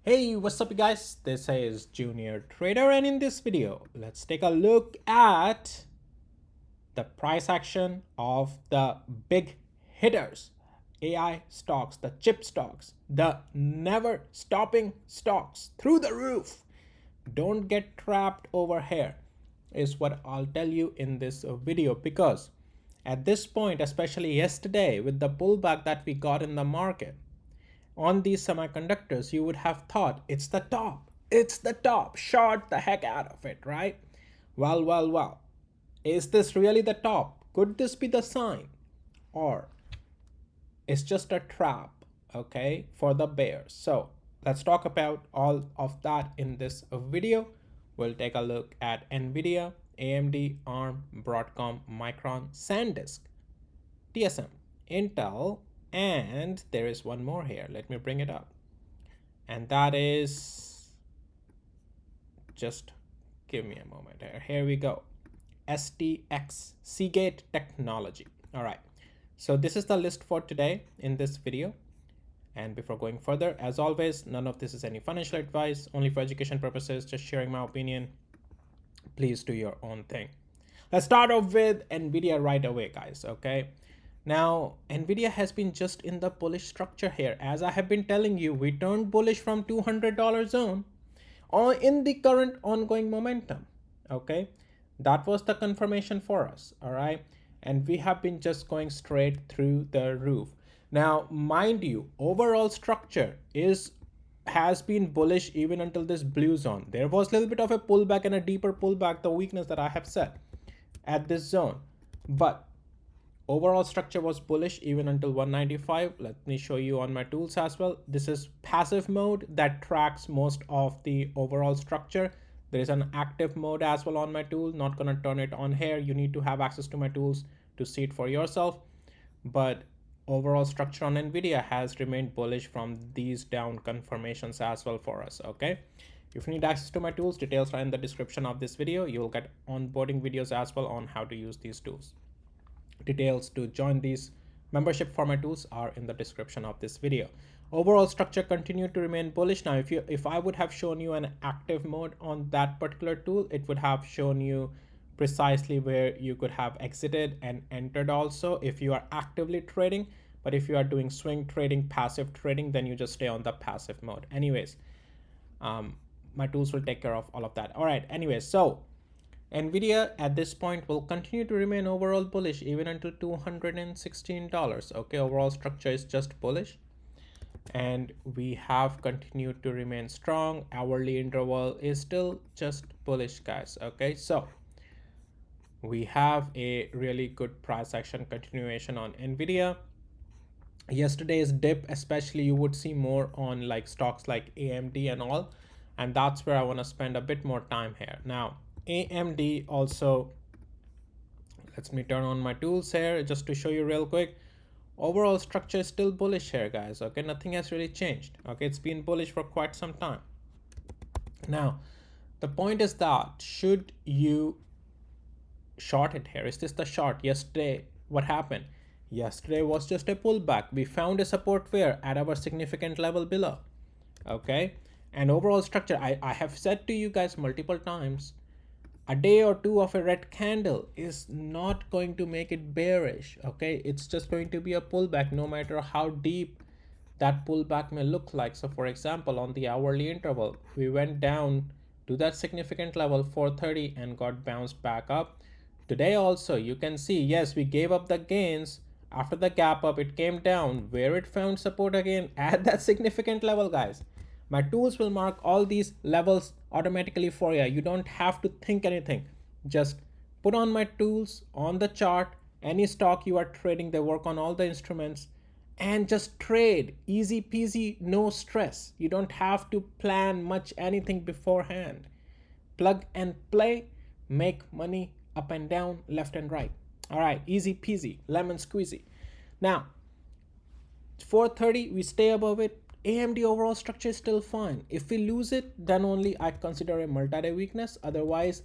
Hey, what's up you guys? This is Junior Trader, and in this video, let's take a look at the price action of the big hitters, AI stocks, the chip stocks, the never stopping stocks through the roof. Don't get trapped over here is what I'll tell you in this video, because at this point, especially yesterday with the pullback that we got in the market, on these semiconductors, you would have thought it's the top. It's the top. Short the heck out of it, right? Well. Is this really the top? Could this be the sign? Or it's just a trap, okay, for the bears? So let's talk about all of that in this video. We'll take a look at Nvidia, AMD, ARM, Broadcom, Micron, SanDisk, TSM, Intel, and there is one more here. Let me bring it up. And that is, just give me a moment here. Here we go. STX, Seagate Technology. All right. So this is the list for today in this video. And before going further, as always, none of this is any financial advice, only for education purposes, just sharing my opinion. Please do your own thing. Let's start off with Nvidia right away, guys. Okay. Now, Nvidia has been just in the bullish structure here. As I have been telling you, we turned bullish from $200 zone or in the current ongoing momentum. Okay. That was the confirmation for us. All right. And we have been just going straight through the roof. Now, mind you, overall structure has been bullish even until this blue zone. There was a little bit of a pullback and a deeper pullback, the weakness that I have set at this zone. But overall structure was bullish even until 195. Let me show you on my tools as well. This is passive mode that tracks most of the overall structure. There is an active mode as well on my tool. Not gonna turn it on here. You need to have access to my tools to see it for yourself. But overall structure on Nvidia has remained bullish from these down confirmations as well for us. Okay, if you need access to my tools, details are in the description of this video. You'll get onboarding videos as well on how to use these tools. Details to join these membership for my tools are in the description of this video. Overall structure continued to remain bullish. Now if I would have shown you an active mode on that particular tool, it would have shown you precisely where you could have exited and entered also if you are actively trading. But if you are doing swing trading, passive trading, then you just stay on the passive mode. Anyways, my tools will take care of all of that. All right, anyways, so Nvidia at this point will continue to remain overall bullish even until $216. Okay, overall structure is just bullish, and we have continued to remain strong. Hourly interval is still just bullish, guys. Okay, so we have a really good price action continuation on Nvidia. Yesterday's dip, especially, you would see more on like stocks like AMD and all, and that's where I want to spend a bit more time here. Now AMD also, let me turn on my tools here just to show you real quick. Overall structure is still bullish here, guys. Okay, nothing has really changed. Okay, it's been bullish for quite some time. Now the point is that, should you short it here? Is this the short? Yesterday what happened? Yesterday was just a pullback. We found a support pair at our significant level below. Okay, and overall structure, I have said to you guys multiple times, a day or two of a red candle is not going to make it bearish. Okay, it's just going to be a pullback no matter how deep that pullback may look like. So for example, on the hourly interval, we went down to that significant level 430 and got bounced back up. Today also you can see, yes, we gave up the gains. After the gap up, it came down where it found support again at that significant level, guys. My tools will mark all these levels automatically for you. You don't have to think anything. Just put on my tools on the chart. Any stock you are trading, they work on all the instruments, and just trade. Easy peasy, no stress. You don't have to plan much anything beforehand. Plug and play, make money up and down, left and right. All right, easy peasy, lemon squeezy. Now 430, we stay above it. AMD overall structure is still fine. If we lose it, then only I consider a multi-day weakness. Otherwise,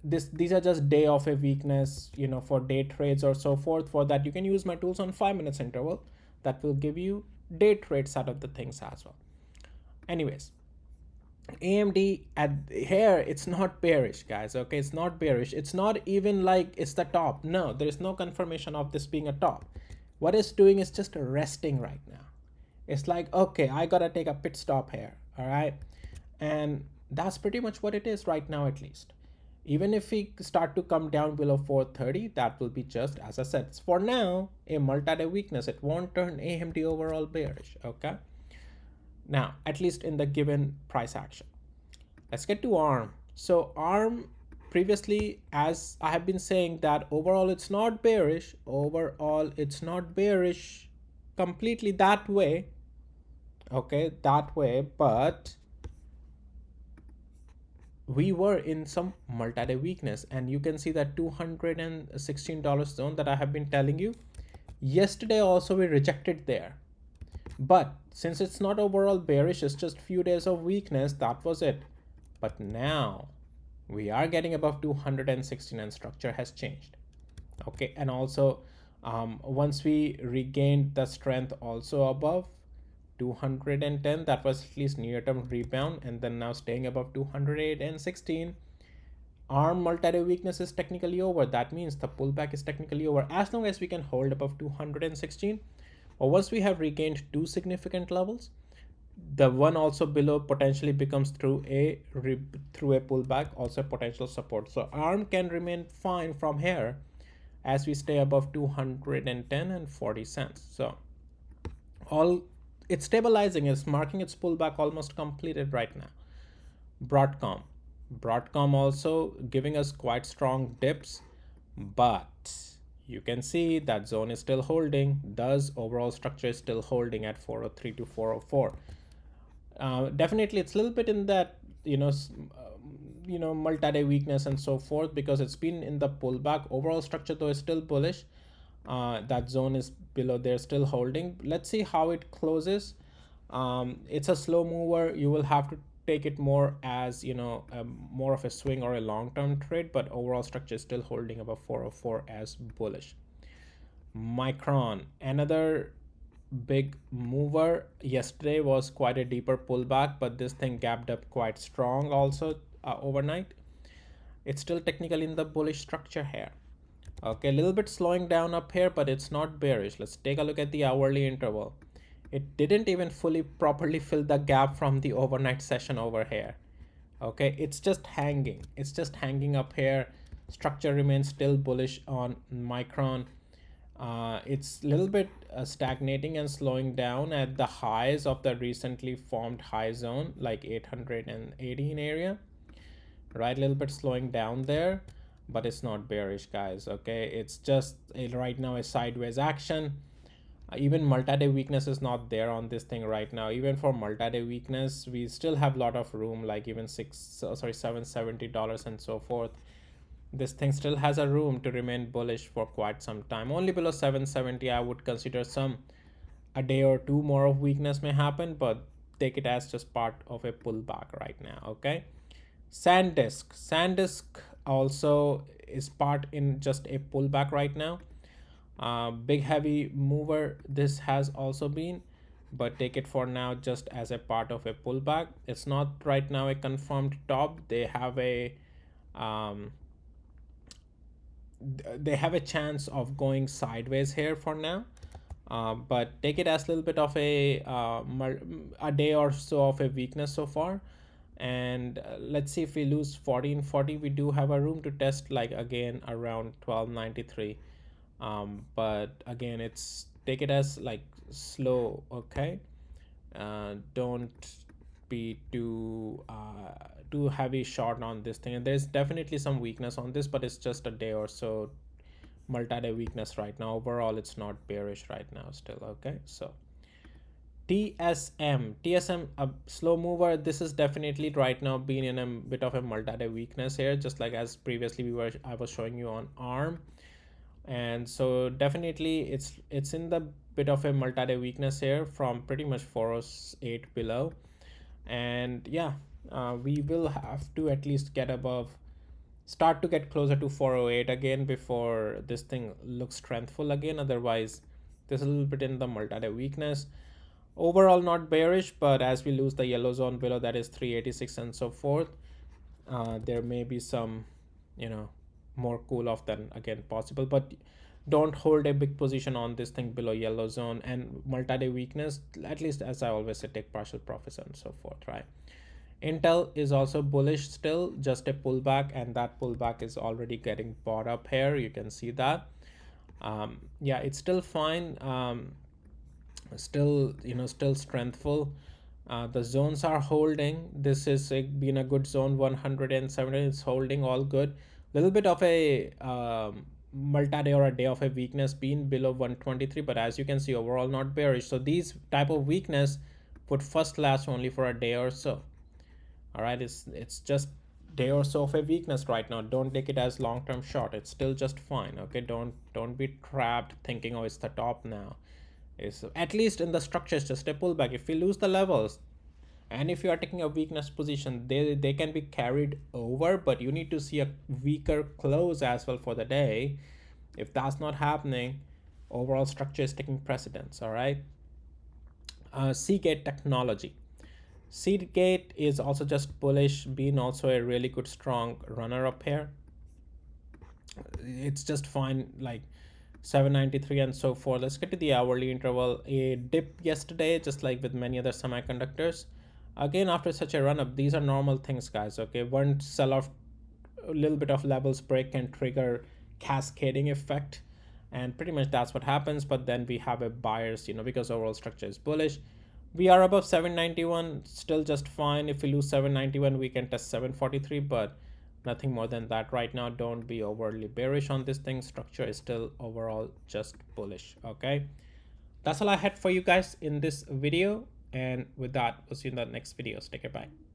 these are just day of a weakness, you know, for day trades or so forth. For that, you can use my tools on 5 minutes interval. That will give you day trades out of the things as well. Anyways, AMD at here, it's not bearish, guys. Okay, it's not bearish. It's not even like it's the top. No, there is no confirmation of this being a top. What it's doing is just resting right now. It's like, okay, I gotta take a pit stop here. All right, and that's pretty much what it is right now, at least. Even if we start to come down below 430, that will be just, as I said, for now, a multi-day weakness. It won't turn AMD overall bearish. Okay, now at least in the given price action. Let's get to ARM. So ARM, previously, as I have been saying, that overall it's not bearish. Overall it's not bearish completely that way. Okay, that way, but we were in some multi-day weakness, and you can see that $216 zone that I have been telling you. Yesterday also we rejected there, but since it's not overall bearish, it's just few days of weakness, that was it. But now we are getting above 216 and structure has changed. Okay, and also once we regained the strength also above 210, that was at least near-term rebound, and then now staying above 216. ARM multi-day weakness is technically over. That means the pullback is technically over as long as we can hold above 216, or once we have regained two significant levels, the one also below potentially becomes through a pullback also potential support. So ARM can remain fine from here as we stay above 210 and 40 cents. So all it's stabilizing, is marking its pullback almost completed right now. Broadcom also giving us quite strong dips, but you can see that zone is still holding. Thus overall structure is still holding at 403 to 404. Definitely it's a little bit in that multi-day weakness and so forth, because it's been in the pullback. Overall structure though is still bullish. That zone is below there, still holding. Let's see how it closes. It's a slow mover. You will have to take it more as more of a swing or a long-term trade, but overall structure is still holding above 404 as bullish. Micron, another big mover. Yesterday was quite a deeper pullback, but this thing gapped up quite strong also overnight. It's still technically in the bullish structure here. Okay, a little bit slowing down up here, but it's not bearish. Let's take a look at the hourly interval. It didn't even fully properly fill the gap from the overnight session over here. Okay, it's just hanging up here. Structure remains still bullish on Micron. It's a little bit stagnating and slowing down at the highs of the recently formed high zone, like 818 area, right? A little bit slowing down there, but it's not bearish, guys. Okay, it's just right now a sideways action. Even multi-day weakness is not there on this thing right now. Even for multi-day weakness, we still have a lot of room, like even $770 and so forth. This thing still has a room to remain bullish for quite some time. Only below 770 I would consider a day or two more of weakness may happen, but take it as just part of a pullback right now. Okay, SanDisk also is part in just a pullback right now. Big heavy mover this has also been, but take it for now just as a part of a pullback. It's not right now a confirmed top. They have a chance of going sideways here for now, but take it as a little bit of a day or so of a weakness so far. And let's see, if we lose 40 and 40, we do have a room to test, like again around 1293. But again, it's take it as like slow. Okay, don't be too heavy short on this thing. And there's definitely some weakness on this, but it's just a day or so multi-day weakness right now. Overall it's not bearish right now still. Okay, so TSM, a slow mover. This is definitely right now being in a bit of a multi-day weakness here, just like as previously I was showing you on ARM. And so definitely it's in the bit of a multi-day weakness here from pretty much 408 below. And yeah, we will have to at least start to get closer to 408 again before this thing looks strengthful again. Otherwise, there's a little bit in the multi-day weakness. Overall not bearish, but as we lose the yellow zone below, that is 386 and so forth, there may be some, you know, more cool off than again possible. But don't hold a big position on this thing below yellow zone and multi-day weakness. At least, as I always say, take partial profits and so forth, right? Intel is also bullish still, just a pullback, and that pullback is already getting bought up here. You can see that. Yeah, it's still fine. Still, you know, still strengthful. The zones are holding. This is been a good zone. 170 is holding, all good. Little bit of a multi-day or a day of a weakness being below 123, but as you can see, overall not bearish. So these type of weakness would first last only for a day or so. All right, it's just day or so of a weakness right now. Don't take it as long-term short. It's still just fine. Okay, don't be trapped thinking, oh, it's the top now. Is at least in the structure, it's just a pullback. If we lose the levels, and if you are taking a weakness position, they can be carried over, but you need to see a weaker close as well for the day. If that's not happening, overall structure is taking precedence. All right. Seagate technology. Seagate is also just bullish, being also a really good strong runner up here. It's just fine, like 793 and so forth. Let's get to the hourly interval. A dip yesterday, just like with many other semiconductors. Again, after such a run up, these are normal things, guys. Okay, one sell off, a little bit of levels break can trigger cascading effect, and pretty much that's what happens. But then we have a buyers, you know, because overall structure is bullish. We are above 791, still just fine. If we lose 791, we can test 743, but nothing more than that right now. Don't be overly bearish on this thing. Structure is still overall just bullish. Okay, that's all I had for you guys in this video, and with that, we'll see you in the next videos. Take care, bye.